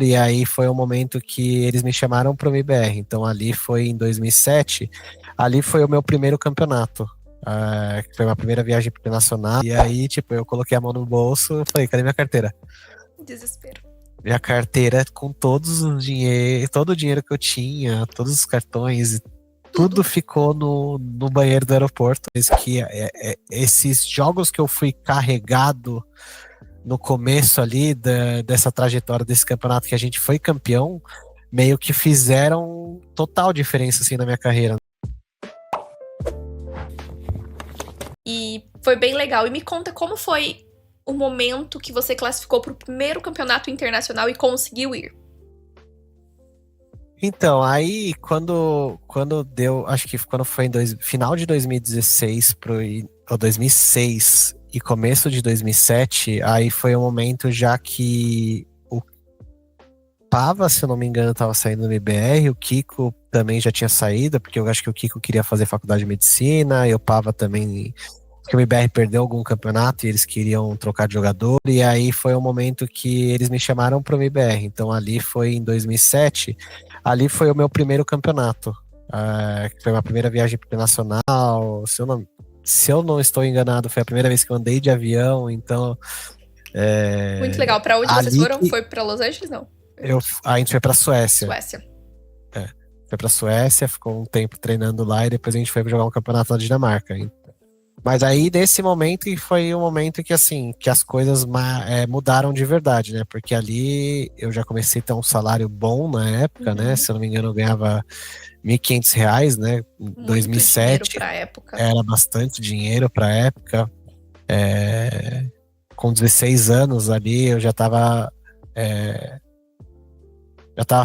E aí foi o momento que eles me chamaram para o MBR. Então ali foi em 2007. Ali foi o meu primeiro campeonato. Que foi uma primeira viagem internacional. E aí, tipo, eu coloquei a mão no bolso e falei, cadê minha carteira? Desespero. Minha carteira com todos os dinheiro, todo o dinheiro que eu tinha, todos os cartões, tudo ficou no banheiro do aeroporto. Esses jogos que eu fui carregado no começo ali dessa trajetória desse campeonato que a gente foi campeão, meio que fizeram total diferença assim na minha carreira. E foi bem legal. E me conta como foi o momento que você classificou para o primeiro campeonato internacional e conseguiu ir. Então, aí quando deu, acho que quando foi final de 2016 ou 2006 e começo de 2007, aí foi o momento já que o Pava, se eu não me engano, estava saindo do MBR, o Kiko também já tinha saído, porque eu acho que o Kiko queria fazer faculdade de medicina, e o Pava também, porque o MBR perdeu algum campeonato e eles queriam trocar de jogador, e aí foi o momento que eles me chamaram para o MBR. Então ali foi em 2007, ali foi o meu primeiro campeonato, que foi uma primeira viagem internacional, se eu não estou enganado, foi a primeira vez que eu andei de avião, então... Muito legal. Para onde vocês foram? Foi para Los Angeles, não? A gente foi pra Suécia. Suécia. Foi pra Suécia, ficou um tempo treinando lá e depois a gente foi jogar um campeonato na Dinamarca. Mas aí, nesse momento, foi um momento que, assim, que as coisas mudaram de verdade, né? Porque ali eu já comecei a ter um salário bom na época, né? Se eu não me engano, eu ganhava R$ 1.500, né? Em 2007. Pra época. Era bastante dinheiro pra época. Com 16 anos ali, eu já tava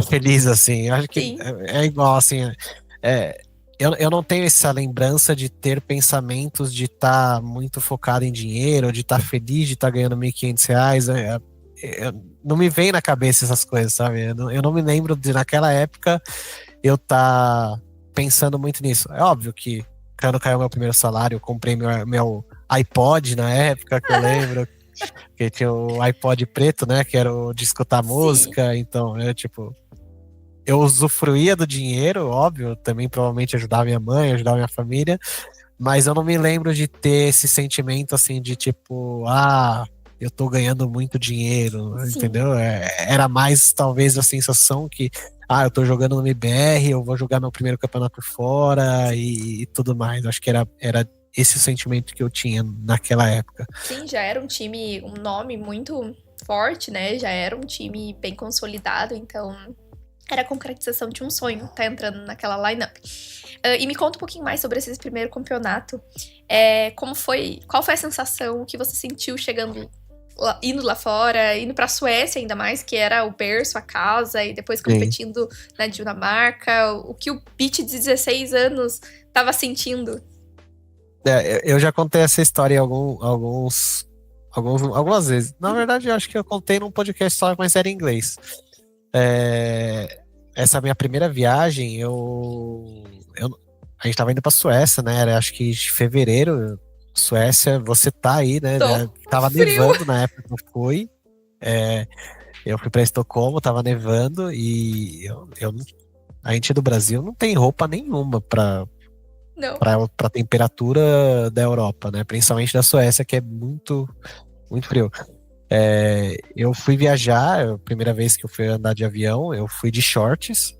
feliz, assim. Eu acho que é igual, assim. Eu não tenho essa lembrança de ter pensamentos de estar muito focado em dinheiro, de estar feliz de estar ganhando R$ 1.500. Não me vem na cabeça essas coisas, sabe? Eu não me lembro de, naquela época, eu estar pensando muito nisso. É óbvio que quando caiu meu primeiro salário, eu comprei meu iPod na época, que eu lembro. Que tinha o iPod preto, né? Que era o de escutar música. Então, eu usufruía do dinheiro, óbvio, também provavelmente ajudava minha mãe, ajudava minha família, mas eu não me lembro de ter esse sentimento assim de tipo, eu tô ganhando muito dinheiro, entendeu? Era mais talvez a sensação que, eu tô jogando no MBR, eu vou jogar meu primeiro campeonato fora e tudo mais. Acho que era esse o sentimento que eu tinha naquela época. Sim, já era um time, um nome muito forte, né? Já era um time bem consolidado, então era a concretização de um sonho, tá entrando naquela lineup. E me conta um pouquinho mais sobre esse primeiro campeonato. Como foi? Qual foi a sensação que você sentiu chegando, indo lá fora, indo pra Suécia ainda mais, que era o berço, a casa, e depois competindo na Dinamarca? O que o Pete de 16 anos tava sentindo? Eu já contei essa história algumas vezes. Na verdade, eu acho que eu contei num podcast só, mas era em inglês. Essa minha primeira viagem, a gente tava indo pra Suécia, né? Era, acho que de fevereiro, Suécia, você tá aí, né? Tava nevando na época que eu fui. Eu fui pra Estocolmo, tava nevando e a gente do Brasil não tem roupa nenhuma pra temperatura da Europa, né? Principalmente da Suécia, que é muito, muito frio. Eu fui viajar, a primeira vez que eu fui andar de avião, eu fui de shorts.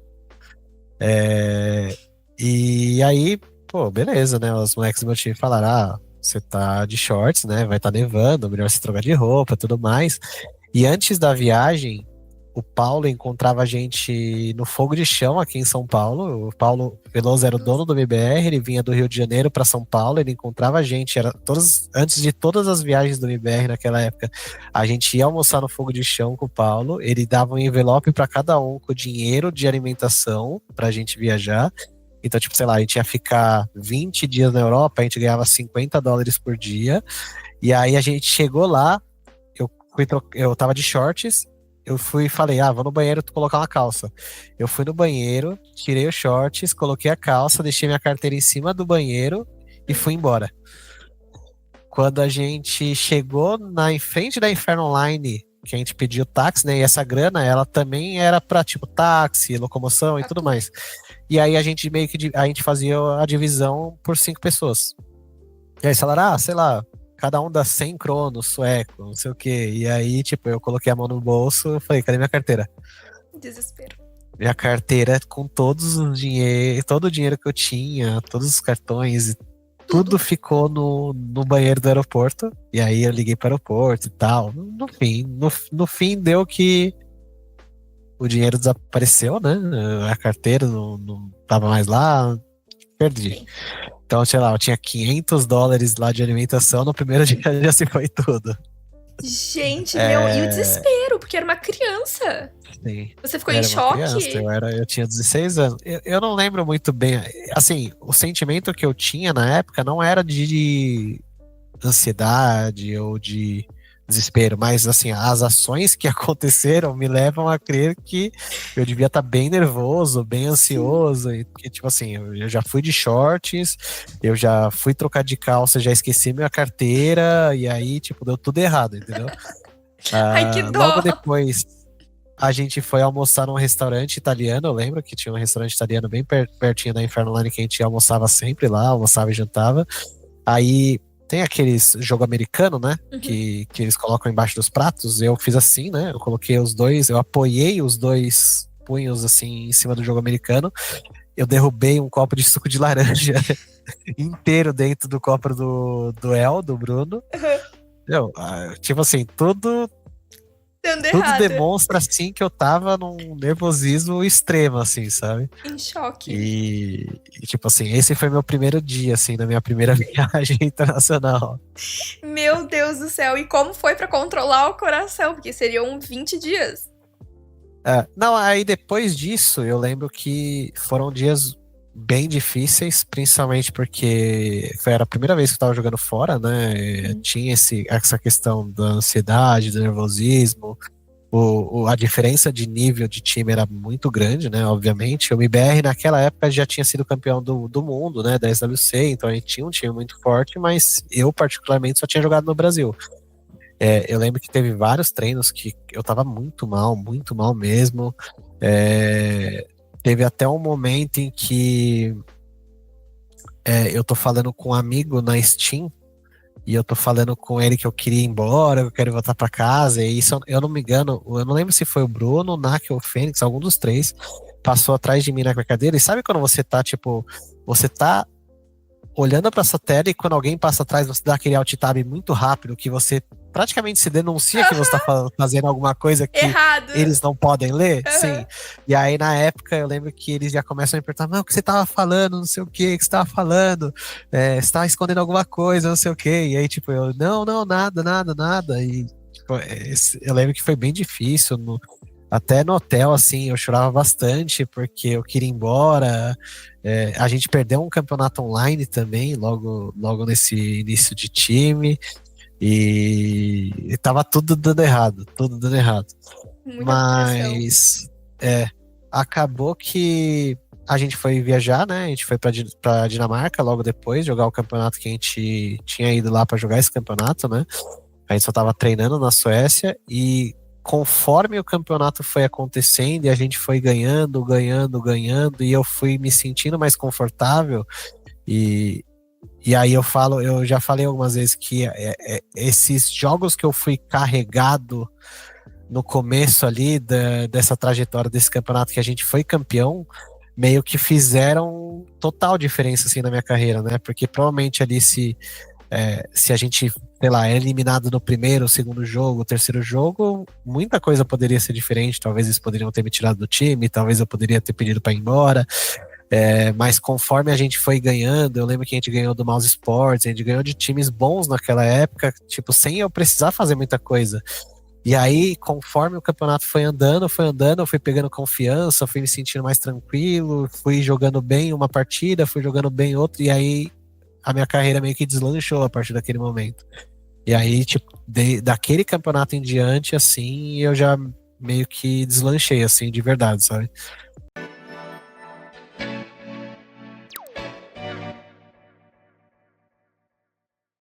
E aí, pô, beleza, né? Os moleques do meu time falaram: você tá de shorts, né? Vai estar nevando, melhor você trocar de roupa, tudo mais. E antes da viagem, o Paulo encontrava a gente no Fogo de Chão aqui em São Paulo. O Paulo Veloso era o dono do MBR, ele vinha do Rio de Janeiro para São Paulo, ele encontrava a gente, antes de todas as viagens do MBR naquela época, a gente ia almoçar no Fogo de Chão com o Paulo, ele dava um envelope para cada um com dinheiro de alimentação pra gente viajar. Então, tipo, sei lá, a gente ia ficar 20 dias na Europa, a gente ganhava $50 por dia, e aí a gente chegou lá, eu tava de shorts, eu fui e falei, vou no banheiro colocar uma calça. Eu fui no banheiro, tirei os shorts, coloquei a calça, deixei minha carteira em cima do banheiro e fui embora. Quando a gente chegou em frente da Inferno Online, que a gente pediu táxi, né? E essa grana, ela também era pra, tipo, táxi, locomoção e tudo mais. E aí a gente meio que a gente fazia a divisão por 5 pessoas. E aí eles falaram, sei lá, cada um dá 100 cronos sueco, não sei o quê. E aí, tipo, eu coloquei a mão no bolso e falei, cadê minha carteira? Desespero. Minha carteira com todos os dinheiro, todo o dinheiro que eu tinha, todos os cartões, tudo ficou no banheiro do aeroporto. E aí eu liguei para o aeroporto e tal. No fim deu que o dinheiro desapareceu, né? A carteira não tava mais lá, perdi. Sim. Então, sei lá, eu tinha $500 lá de alimentação, no primeiro dia já se foi tudo. Gente, meu, e o desespero, porque era uma criança. Sim. Você ficou em Era uma criança, choque? eu tinha 16 anos. Eu não lembro muito bem, assim, o sentimento que eu tinha na época não era de ansiedade ou de desespero, mas assim, as ações que aconteceram me levam a crer que eu devia estar bem nervoso, bem ansioso, e que tipo assim, eu já fui de shorts, eu já fui trocar de calça, já esqueci minha carteira, e aí, tipo, deu tudo errado, entendeu? Ai, que Logo dó! depois, a gente foi almoçar num restaurante italiano, eu lembro que tinha um restaurante italiano bem pertinho da Inferno Line que a gente almoçava sempre lá, almoçava e jantava. Aí tem aqueles jogo americano, né? Que eles colocam embaixo dos pratos. Eu fiz assim, né? Eu coloquei os dois, eu apoiei os dois punhos assim em cima do jogo americano. Eu derrubei um copo de suco de laranja inteiro dentro do copo do Bruno. Tipo assim, tudo Dando errado. demonstra assim que eu tava num nervosismo extremo, assim, sabe? Em choque. E tipo assim, esse foi meu primeiro dia, assim, na minha primeira viagem internacional. Meu Deus do céu, e como foi pra controlar o coração? Porque seriam 20 dias. Não, aí depois disso, eu lembro que foram dias bem difíceis, principalmente porque era a primeira vez que eu tava jogando fora, né? Tinha essa questão da ansiedade, do nervosismo. A diferença de nível de time era muito grande, né? Obviamente. O MBR naquela época já tinha sido campeão do mundo, né? Da SWC, então a gente tinha um time muito forte, mas eu, particularmente, só tinha jogado no Brasil. Eu lembro que teve vários treinos que eu tava muito mal mesmo. Teve até um momento em que eu tô falando com um amigo na Steam e eu tô falando com ele que eu queria ir embora, que eu quero voltar pra casa, e isso eu não me engano, eu não lembro se foi o Bruno, o Nak ou o Fênix, algum dos três, passou atrás de mim na cadeira, e sabe quando você tá, tipo, você tá olhando pra essa tela e quando alguém passa atrás, você dá aquele alt tab muito rápido, que você praticamente se denuncia que você tá fazendo alguma coisa que Errado. eles não podem ler? Sim. E aí, na época, eu lembro que eles já começam a me perguntar, não, o que você tava falando, não sei o que você tava falando, você tava escondendo alguma coisa, não sei o que e aí, tipo, eu, não, nada, e tipo, eu lembro que foi bem difícil, até no hotel, assim, eu chorava bastante, porque eu queria ir embora, a gente perdeu um campeonato online também, logo nesse início de time, e tava tudo dando errado. Muita Mas acabou que a gente foi viajar, né? A gente foi pra Dinamarca logo depois, jogar o campeonato que a gente tinha ido lá para jogar esse campeonato, né? A gente só tava treinando na Suécia e conforme o campeonato foi acontecendo e a gente foi ganhando, e eu fui me sentindo mais confortável e aí eu já falei algumas vezes que esses jogos que eu fui carregado no começo ali dessa trajetória desse campeonato que a gente foi campeão, meio que fizeram total diferença assim na minha carreira, né? Porque provavelmente ali se a gente, sei lá, é eliminado no primeiro, segundo jogo, terceiro jogo, muita coisa poderia ser diferente. Talvez eles poderiam ter me tirado do time, talvez eu poderia ter pedido para ir embora. Mas conforme a gente foi ganhando, eu lembro que a gente ganhou do Mouse Sports, a gente ganhou de times bons naquela época, tipo, sem eu precisar fazer muita coisa. E aí, conforme o campeonato foi andando, eu fui pegando confiança, fui me sentindo mais tranquilo, fui jogando bem uma partida, fui jogando bem outra, e aí a minha carreira meio que deslanchou a partir daquele momento. E aí, tipo, daquele campeonato em diante, assim, eu já meio que deslanchei, assim, de verdade, sabe?